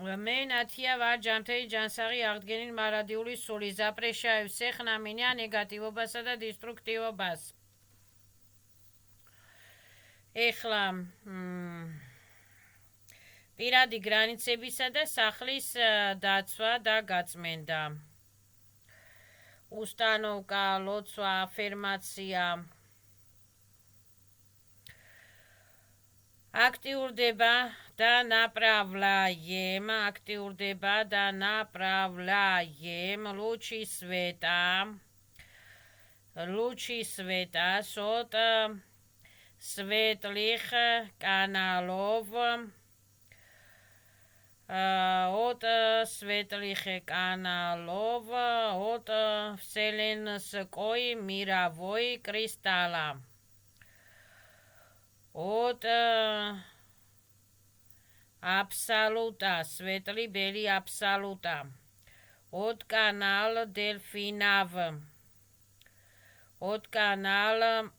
მე ნათია ვარ ჯანმრთელი ჯანსაღი აღდგენილ მარადიული სული ზაპრეშაევ სეხნა მინია ნეგატივობასა და დისტრუქტივობას. ეხლა პირადი გრანიცებისა და სახლის დაცვა და გაწმენდა. უსტანოვკა, ლოცვა, აფერმაცია. აქტიურდება და ნაპრავლაем лучи света от светлых каналов от вселенской мировой кристалла. От абсолюта, светлый бели абсолюта. От канал дельфинов. От канал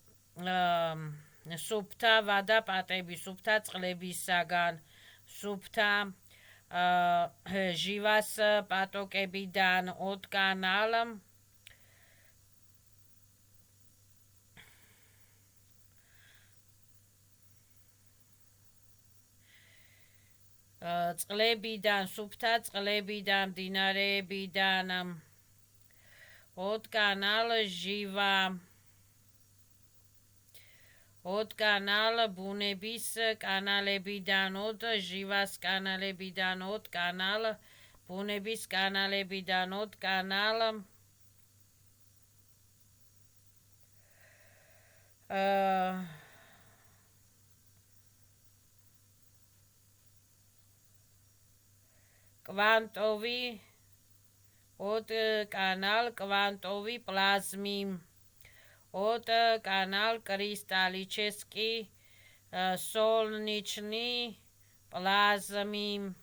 სუფთა ვადაპატები, სუფთა წყლებისაგან, სუფთა ჟივას პატოკებიდან, от канал წყლებიდან, სუფთა წყლებიდან, მდინარეებიდან, от канал ჟივა, от канал ბუნების კანალებიდან, от ჟივას კანალებიდან, от канал ბუნების კანალებიდან, от канал კვანტოვი, от канал კვანტოვი პლაზმი, от канал кристаллический солнечный плазми,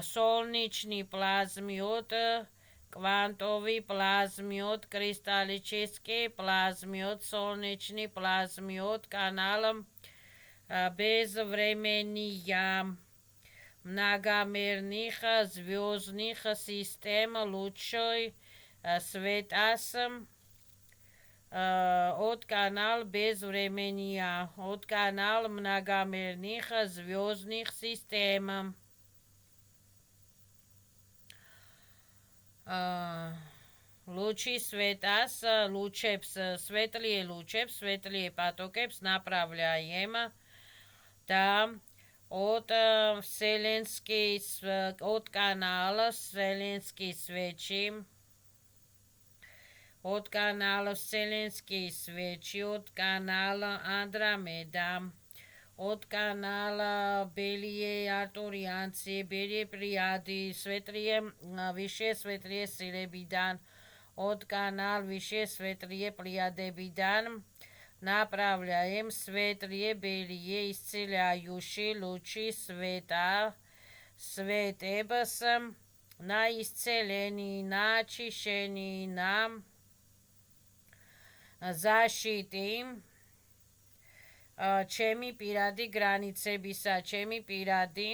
солнечный плазми, от квантовый плазми, от кристаллический плазми, от солнечный плазми, от канала безвременья многомерных звездных систем лучшей светас. От канал безвременья, от канал многомерных звездных систем. Лучи светас, лучепс, светлые лучепс, светлые потокепс направляем. Да, от вселенский, от канала вселенский свечи. От канала Вселенские свечи, от канала Андромеда, от канала Белые Артурианцы, Белые Плеяды, светлые, выше светлые силебидан, от канала выше светлые Плеядебидан, направляем светлые белые исцеляющие лучи света, светебс на исцелении, на очищении, на защиты, ჩემი პირადი გრანიცებისა, ჩემი პირადი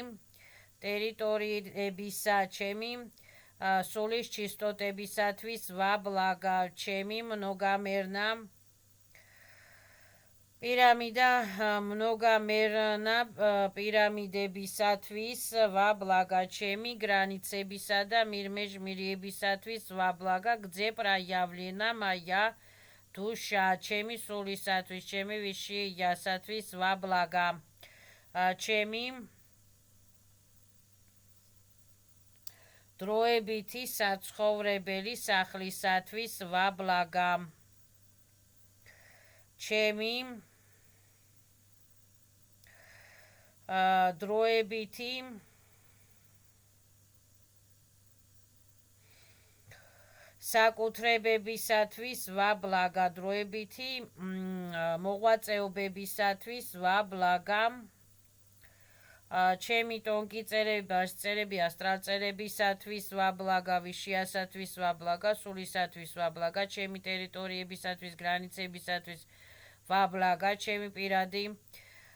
ტერიტორიებისა, ჩემი სულის ჩისტოტებისათვის ვაბლაგა, ჩემი mnogomерна პირამიდებისათვის ვაბლაგა, ჩემი გრანიცებისა და მირმეჟმირიებისათვის ვაბლაგა, где проявлена моя душа, ჩემი სულისათვის, ჩემი ვიშიასათვის ვაბლაგა, ჩემი დროებითი საცხოვრებელი სახლისათვის ვაბლაგა, ჩემი დროებითი საკუთრებებისათვის ვაბლაგა, დროებითი მოღვაწეობებისათვის ვაბლაგა, ჩემი ტონკი წერები ასტრალწერებისათვის ვაბლაგა, ვიშიასათვის ვაბლაგა, სულისათვის ვაბლაგა, ჩემი ტერიტორიებისათვის, გრანიცებისათვის ვაბლაგა, ჩემი პირადი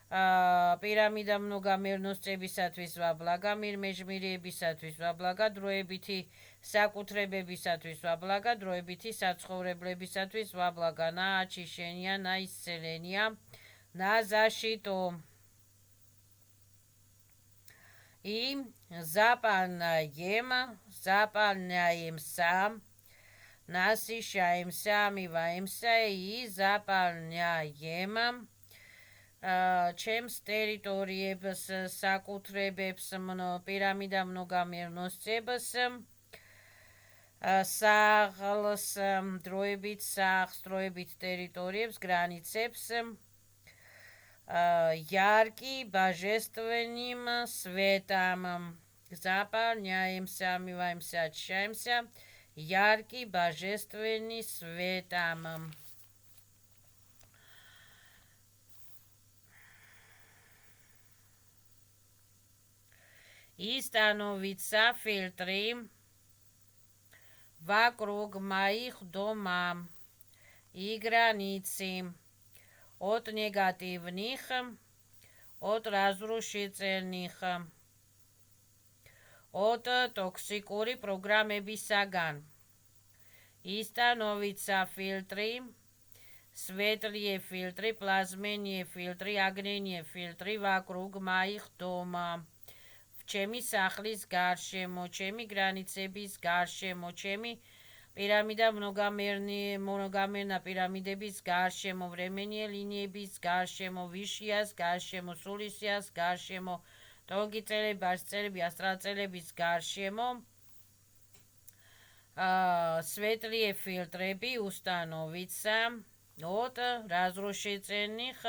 პირამიდა mnoგამერნოსწრებისათვის ვაბლაგა, მეჟმირეებისათვის ვაბლაგა, დროებითი საკუთრებებისათვის ვაბლაგა, დროებითი საცხოვრებლებისათვის ვაბლაგა, на очищение, на исцеление, на защиту. И заполняемся, насыщаемся, омываемся и заполняем ჩემს ტერიტორიებს, საკუთრებებს, პირამიდა mnoგამერნოსწრებს, სახლს, დროებით სახლს, დროებით ტერიტორიებს, გრანიცებს, яркий божественным светом. Заполняемся, омываемся, очищаемся яркий божественный светом. И становится фильтры вокруг моих домов и границы от негативных, от разрушительных, от токсикуры программებისაგან. И становится фильтры, светлые фильтры, плазменные фильтры, огненные фильтры вокруг моих домов. ჩემი სახლის გარშემო, ჩემი გრანიცების გარშემო, ჩემი პირამიდა mnoგამერნა პირამიდების გარშემო, временные ლინიების გარშემო, ვიშიას გარშემო, სულისიას გარშემო, ტონკიწელები, ბარსწელები, ასტრალწელების გარშემო, светлые фильтрები установится от разрушительных,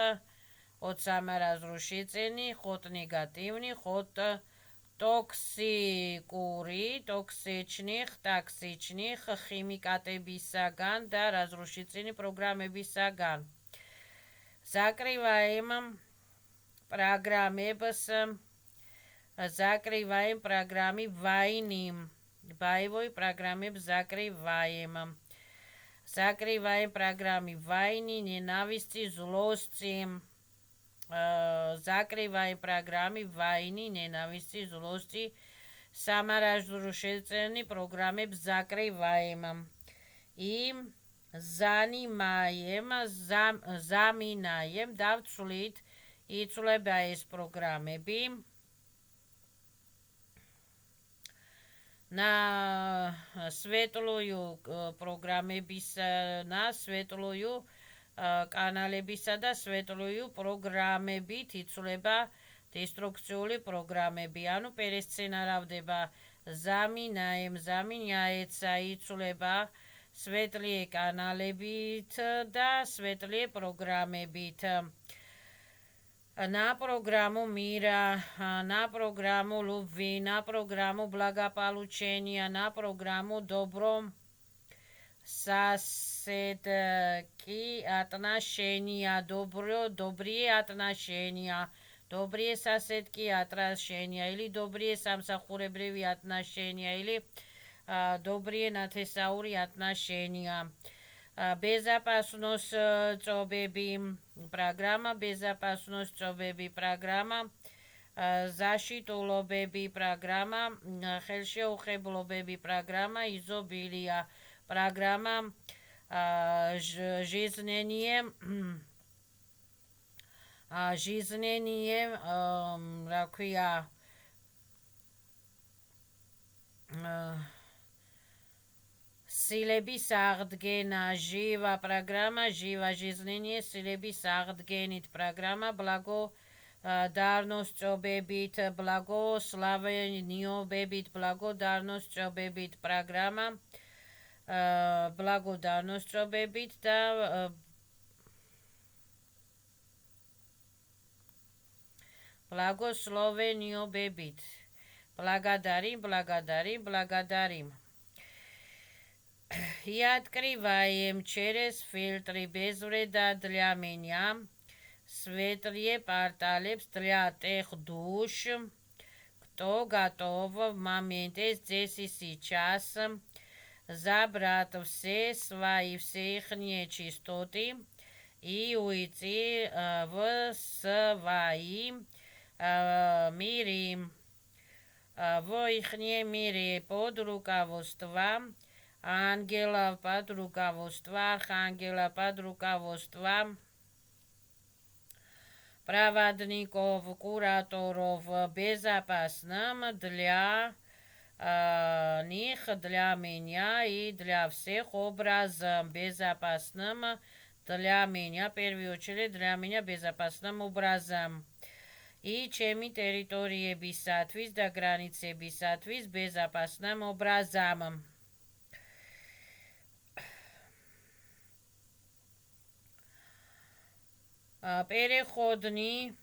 от саморазрушительных, от негативных, от токсикуры, токсичных, химикатებისაგან და разрушительных программებისაგан. Закрываем программებს, закрываем программы войны, боевой программებს закрываем. Закрываем программы войны, ненависти, злости. Закрываем программы войны, ненависти, злости, саморазрушительные программы закрываем. И заминаем, დავცვლით, იცვლება ეს პროგრამები. На светлую на светлую კანალებისა და სვეტლую პროგრამებით იცვლება დესტრუქციული პროგრამები, ანუ пересценаравდება, заменяется, იცვლება სვეტლие კანალებით და სვეტლие პროგრამებით. На программу мира, на программу любви, на программу благополучения, на программу добро соседки отношения, добрые отношения, добрые соседки отношения, или добрые самсахуребревые отношения, или добрые натесаури отношения. Безопасность цобеби программа, безопасность цобеби программа, защитулобеби программа, ხელშეუხებლობები программа, изобилия программа, жизнение, რა ქვია, სილების აღდგენა, ჟივა პროგრამა, ჟივა жизнение, სილების აღდგენით პროგრამა, ბლაგო დარნოსწობებით, ბლაგო სლავენიობებით, ბლაგო დარნოსწობებით პროგრამა, ბლაგო დარნოსწობებით და благословениобებით. Благодарим. И открываем через фильтры без вреда для меня светлые порталებს для тех душ, кто готов в моменте здесь и сейчас забрать все свои нечистоты и уйти в свои миры, в ихние миры под руководством ангелов, под руководством архангела, под руководством проводников, кураторов, безопасным для них, для меня и для всех образом безопасным для меня, в первую очередь для меня безопасным образом. И ჩემი ტერიტორიებისათვის და გრანიცებისათვის безопасным образом. Переходный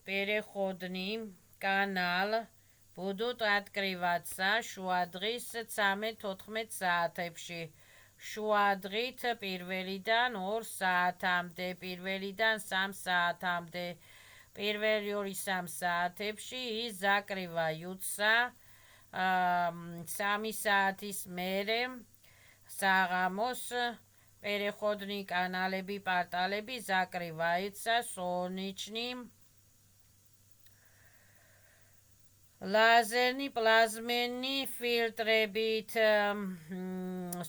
канал будут открываться შუადღის 13-14 საათებში. შუადღით 1-დან 2 საათამდე, 1-დან 3 საათამდე, 1-2-3 საათებში ის закрываются 3 საათის მერე საღამოს переходные каналები, პარტალები закрываются солнечным лазерный плазменный фильтрებით,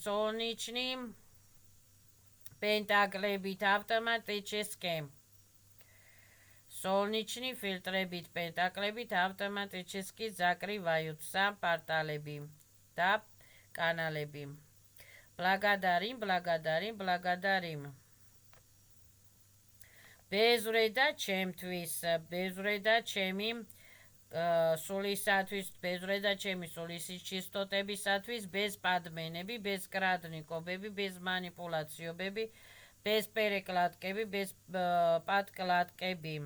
солнечным пентаклებით автоматически. Солнечный фильтрებით, пентаклებით автоматически закрываются порталები და каналები. Благодарим, благодарим, благодарим. Безвреда ჩემთვის, безвреда ჩემი სულისათვის, безвреда ჩემი სულის ჩისტოტებისათვის, без падმენები, без კრადნიკობები, без манипуляციობები, без перекладкები, без პატკლატკები.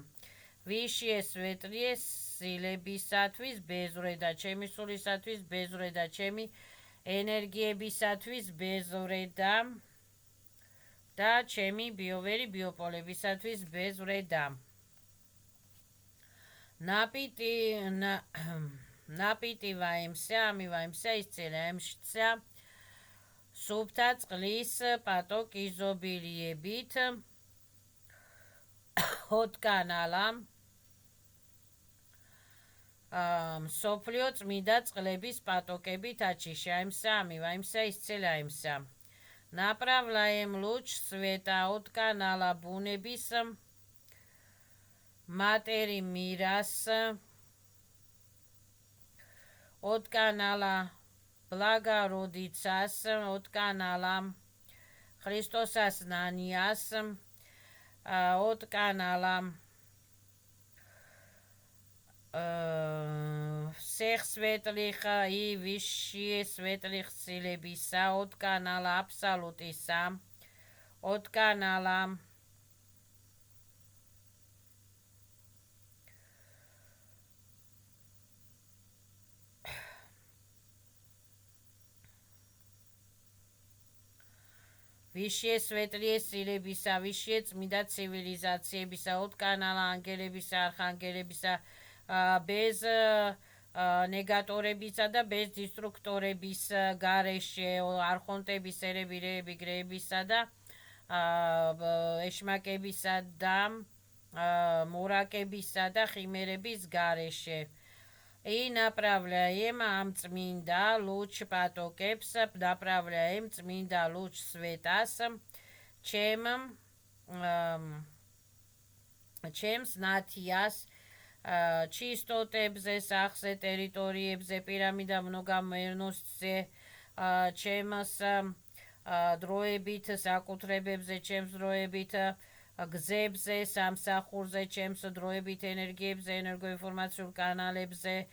Высшие светлые სილებისათვის, безвреда ჩემი სულისათვის, безвреда ჩემი ენერგიებისათვის, безвреда და ჩემი ბიოვერი ბიოპოლებისათვის, безвреда. ნაპიტი ვაიმსა, ამივაიმსა, ისწელა ემშცა სუფთა წყლის პატოკ იზობილიებით ჰოტკანალა სოფლიო წმიდა წყლების პატოკებით აჩიშა ემსა, ამივაიმსა, ისწელა ემსა. Направляем луч света от канала бунების матери мирас, от канала благородицас, от канала Христосас наниас, от канала всех светлых и высшие светлых сиლებისა, от канала абсолютისა, от канала высшие светлые сиლებისა, высшие წმინდა ცივილიზაციებისა, от канала ანგელებისა, არხანგელებისა, без ნეგატორებისა და без დისტრუქტორების გარეშე, არხონტების, ერებირეები, გრეებისა და ეშმაკებისა და მორაკებისა და ხიმერების გარეშე. И направляем am წმინდა луч პატოკებს, направляем წმინდა луч სვეტას ჩემს ნათიას ჩისტოტებზე, სახზე, ტერიტორიებზე, პირამიდა mnogamernostზე, ჩემს დროებით, საკუთრებებზე, ჩემს დროებით, გზებზე, სამსახურზე, ჩემს დროებით, ენერგიებზე, ენერგოინფორმაციულ კანალებზე,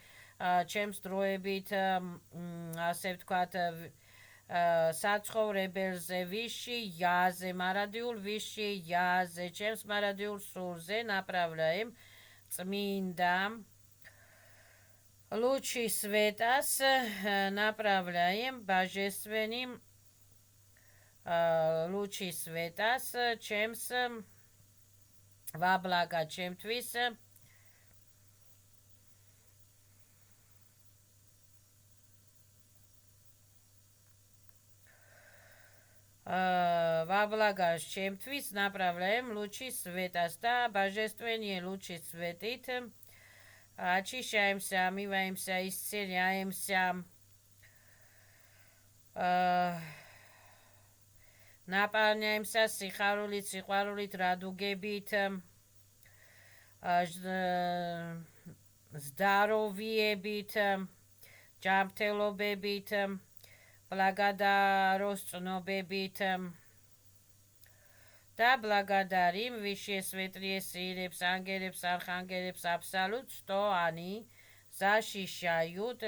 ჩემს დროებით, ასე ვთქვათ, საცხოვრებელზე, ვიში იაზე, მარადიულ ვიში იაზე, ჩემს მარადიულ სულზე, направляем წმინდა лучи светас, направляем божественный лучи светас, ჩემს ვაბლაგა ჩემთვის воблагаешь ჩემთვის направляем лучи света და божественные лучи светит очищаемся, омываемся, исцеляемся, наполняемся სიხარულით, სიყვარულით, რადუგებით, здоровьებით, ჯანმრთელობებით, благодарностью да благодарим Высшие Светлые Силы, ангелов, архангелов, абсолют, что они защищают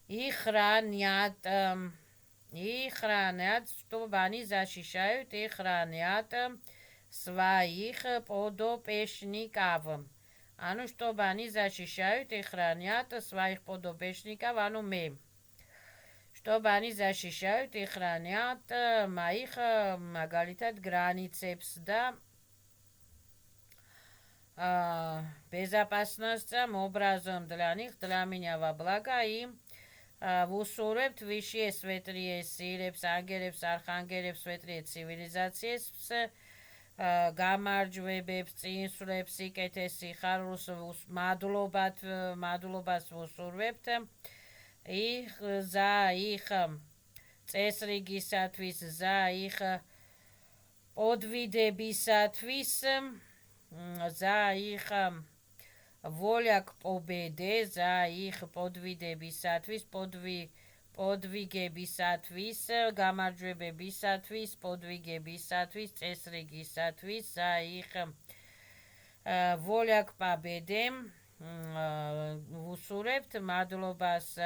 и хранят, чтобы они защищают и хранят своих подопечников. Чтобы они защищают и хранят своих подопечников, чтобы они защищают и хранят моих магалитат границепс да безопасностным образом для них, для меня во благо и вусурებთ Высшие Светлые Силы, ангелებს, არხანგელებს, სветлые ცივილიზაციებს, გამარჯვებებს, წინსვლებს, სიკეთეს, სიხარულს, მადლობას ვუსურვებთ за их წესრიგისათვის, за их подвиდებისათვის, за их воля к победе, за их подвиდებისათვის, подвигებისათვის, გამარჯვებებისათვის, подвигებისათვის, წესრიგისათვის, за их воля к победе, ვუსურებთ მადლობას,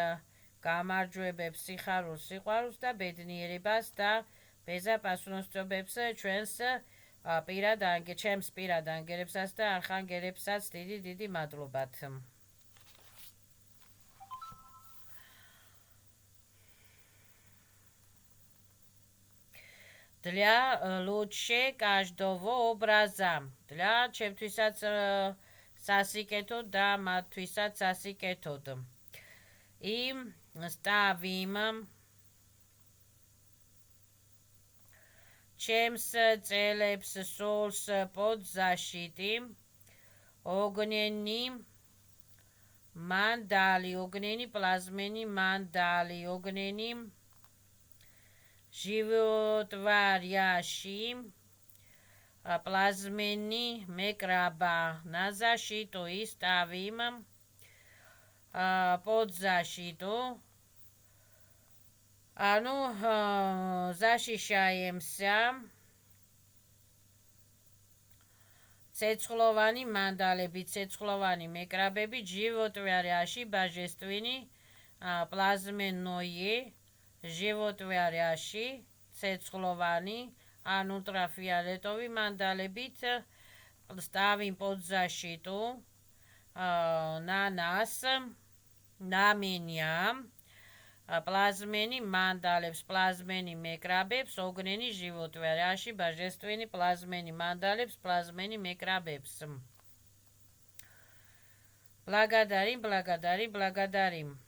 გამარჯვებებს, სიხარულს, სიყვარულს და ბედნიერებას და безопасностьებს ჩვენს ჩემს პირად ანგელებსაც და არხანგელებსაც დიდი მადლობათ. Для лучше каждого образа, для ჩემთვისაც სასიკეთოდ და მათთვისაც სასიკეთოდ. И ставим ჩემს წელებს სულს под защитой огненный мандали, огненный плазменный мандали, огненный животворящий плазменный мекраба на защиту и ставим под защиту. защищаемся цецхловани мандалები, цецхловани мекрабები, животворящий божественный плазменное животворящий цецхловани ультрафиолетовый мандалებით ставим под защиту на нас, на меня, плазмени мандалებს, плазмени мекрабებს, огненный животворящий божественный плазмени мандалებს, плазмени мекрабებს. Благодарим, благодарим, благодарим.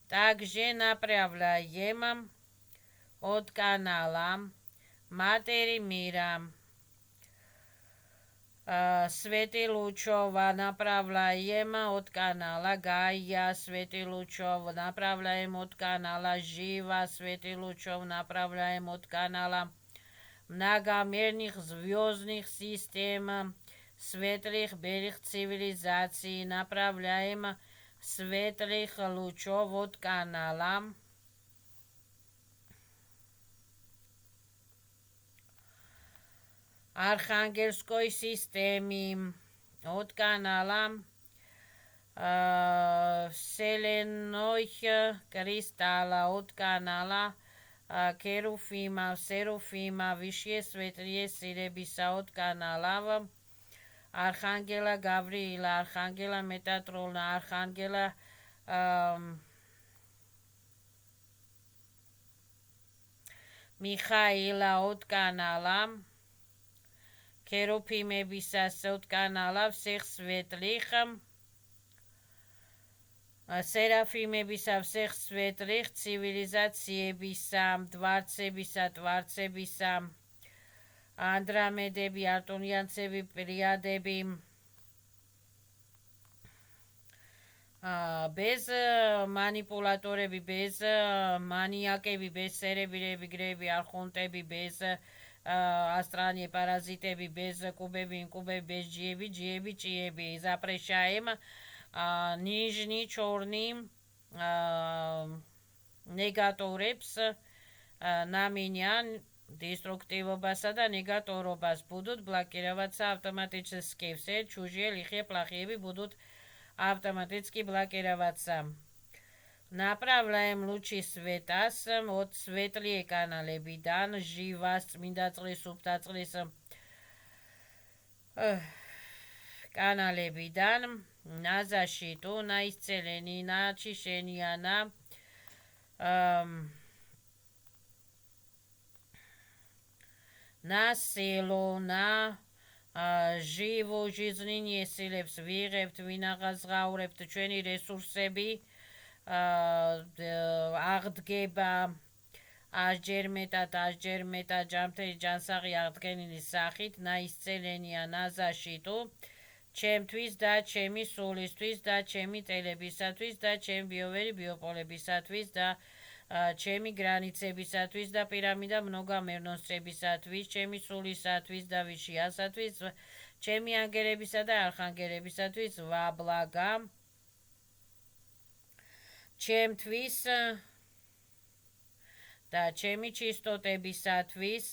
Также направляем от канала Матери мира Свети Лучова, направляем от канала Гая, Свети Лучов, направляем от канала Жива, Свети Лучов, направляем от канала многомерных звездных систем, светлых белых цивилизаций, направляем светлых лучов от канала Архангельской системы, от канала Вселенной Кристалла, от канала Керуфима, Серуфима, Высшие Светлые Силебиса, от канала Архангела Гавриила, Архангела Метатрона, Архангела Михаила отканала, Керопимебисас отканала, всех светлых, Серафимебиса всех светлых, цивилизациебиса, дворцебиса, Андромедеби, Артунянцеби, Плеядеби, без манипулаторები, без მანიაკები, без სერებირები, გრები, არხონტები, без ასტრანი პარაზიტები, без კუბები, ინკუბები, без ჯიები, ჭიები, запрещаем нижний черный негаторებს на меня деструктивობასა და негаторობას будут блокироваться автоматически. Все чужие лихие плохие будут автоматически блокироваться. Направляем лучи света от светлые канаლებიდან, живас, წმინდა წყლის, სუფთა წყლის канаლებიდან, на защиту, на исцеление, на очищение, на силу, на живу жизнь силებს ვიღებთ, ვინაღაზღავრებთ ჩვენი რესურსები აღდგება ასჯერ მეტად ჯანმრთელი ჯანსაღი აღდგენილი სახით, на исцеление, на защиту, ჩემთვის და ჩემი სულისთვის და ჩემი ტელებისათვის და ჩემი ბიოვერი ბიოპოლებისათვის და ჩემი გრანიცებისათვის და პირამიდა mnogamernostrebisatvis, ჩემი სულისათვის და ვიშიასათვის, ჩემი ანგელებისა და არხანგელებისათვის ვაბლაგა, ჩემთვის და ჩემი ჩისტოტებისათვის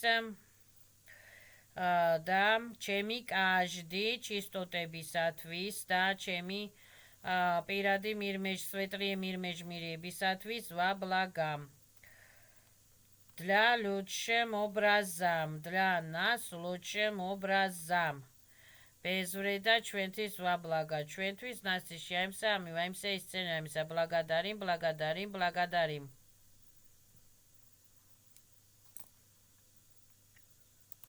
და ჩემი კაჟდი ჩისტოტებისათვის და ჩემი პირადი სვეტლие მირმეჟმირებისათვის ვაბლაგამ. Для лучшим образом, для нас лучшим образом. Без вреда ჩვენთვის ვაბლაგა, ჩვენთვის ნასტიშიაიმსა, ამივაიმსა, ისცენაიმსა, благодарим.